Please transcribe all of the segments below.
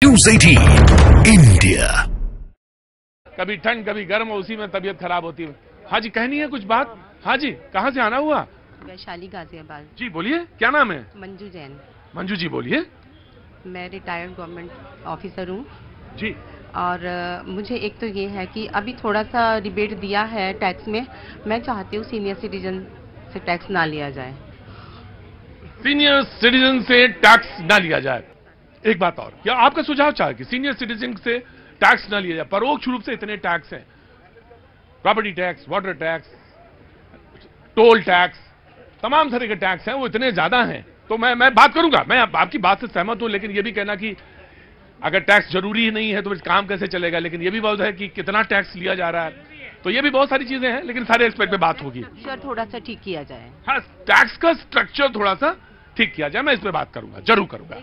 News 18 India. कभी ठंड कभी गर्म, उसी में तबीयत खराब होती है। हाँ जी, कहनी है कुछ बात? हाँ जी, कहाँ से आना हुआ? वैशाली गाजियाबाद। जी बोलिए, क्या नाम है? मंजू जैन। मंजू जी बोलिए। मैं रिटायर्ड गवर्नमेंट ऑफिसर हूँ जी। और मुझे एक तो ये है कि अभी थोड़ा सा रिबेट दिया है टैक्स में। मैं चाहती हूँ सीनियर सिटीजन से टैक्स ना लिया जाए। सीनियर सिटीजन से टैक्स ना लिया जाए। एक बात और, क्या आपका सुझाव चाहे कि सीनियर सिटीजन से टैक्स ना लिया जाए? परोक्ष रूप से इतने टैक्स हैं, property tax, water tax, toll tax, तमाम तरह के टैक्स हैं, वो इतने ज्यादा हैं। तो मैं बात करूंगा, मैं आपकी बात से सहमत हूं, लेकिन ये भी कहना कि अगर टैक्स जरूरी ही नहीं है तो फिर काम कैसे चलेगा। लेकिन ये भी बहुत है कि कितना टैक्स लिया जा रहा है, तो ये भी बहुत सारी चीजें हैं, लेकिन सारे एक्सपेक्ट पे बात होगी। स्ट्रक्चर थोड़ा सा ठीक किया जाए। हाँ, टैक्स का स्ट्रक्चर थोड़ा सा ठीक किया जाए, मैं इस पे बात करूंगा, जरूर करूंगा।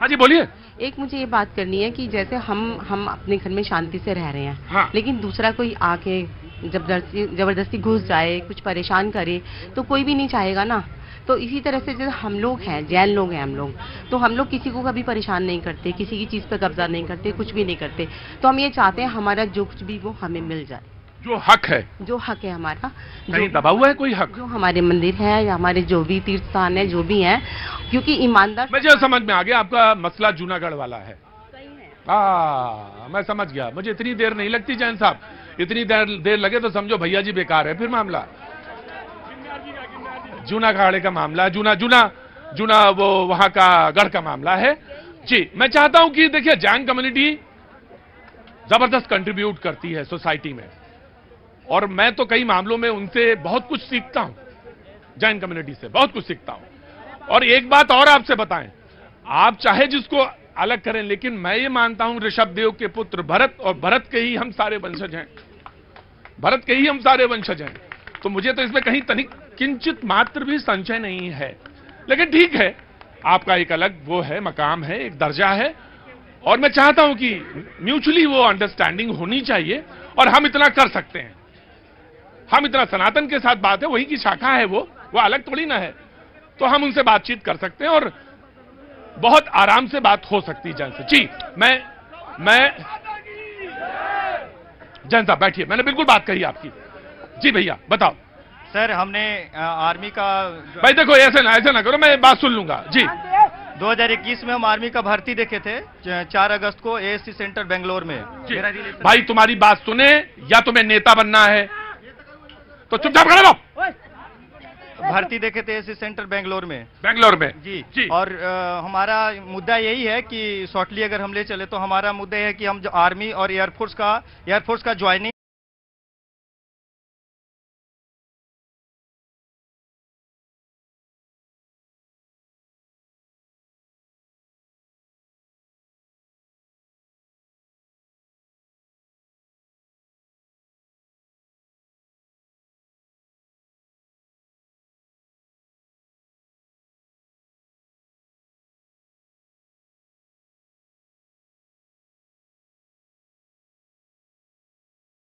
हाँ जी बोलिए। एक मुझे ये बात करनी है कि जैसे हम अपने घर में शांति से रह रहे हैं, हाँ। लेकिन दूसरा कोई आके जबरदस्ती घुस जाए, कुछ परेशान करे, तो कोई भी नहीं चाहेगा ना। तो इसी तरह से जैसे हम लोग हैं, जैन लोग हैं हम लोग, तो हम लोग किसी को कभी परेशान नहीं करते, किसी की चीज पे कब्जा नहीं करते, कुछ भी नहीं करते। तो हम ये चाहते हैं हमारा जो कुछ भी वो हमें मिल जाए, जो हक है, जो हक है हमारा, कहीं दबा हुआ है कोई हक? जो हमारे मंदिर है या हमारे जो भी तीर्थ स्थान है, जो भी है, क्योंकि ईमानदार। मुझे समझ में आ गया, आपका मसला जूनागढ़ वाला है। मैं समझ गया। मुझे इतनी देर नहीं लगती जैन साहब, इतनी देर लगे तो समझो भैया जी बेकार है। फिर मामला जूना अखाड़े का मामला, जूना वो वहां का गढ़ का मामला है। जी, मैं चाहता हूं कि देखिए, जैन कम्युनिटी जबरदस्त कंट्रीब्यूट करती है सोसाइटी में, और मैं तो कई मामलों में उनसे बहुत कुछ सीखता हूं, जैन कम्युनिटी से बहुत कुछ सीखता हूं। और एक बात और आपसे बताएं, आप चाहे जिसको अलग करें, लेकिन मैं ये मानता हूं ऋषभदेव के पुत्र भरत, और भरत के ही हम सारे वंशज हैं, भरत के ही हम सारे वंशज हैं। तो मुझे तो इसमें कहीं तनिक किंचित मात्र भी संशय नहीं है। लेकिन ठीक है, आपका एक अलग वो है, मकाम है, एक दर्जा है, और मैं चाहता हूं कि म्यूचुअली वो अंडरस्टैंडिंग होनी चाहिए, और हम इतना कर सकते हैं। हम इतना सनातन के साथ बात है, वही की शाखा है, वो अलग थोड़ी ना है। तो हम उनसे बातचीत कर सकते हैं और बहुत आराम से बात हो सकती है जैन से। जी, मैं जैन साहब बैठिए, मैंने बिल्कुल बात कही आपकी। जी भैया बताओ। सर, हमने आर्मी का भाई देखो, ऐसे ना करो, मैं बात सुन लूंगा। जी, 2021 में हम आर्मी का भर्ती देखे थे 4 अगस्त को एएससी सेंटर बेंगलोर में। भाई तुम्हारी बात सुने, या तुम्हें नेता बनना है तो चुपचाप खड़े रहो। भर्ती देखे थे एएससी सेंटर बेंगलोर में। जी। और हमारा मुद्दा यही है कि शॉर्टली अगर हम ले चले तो हमारा मुद्दा है कि हम जो आर्मी और एयरफोर्स का ज्वाइनिंग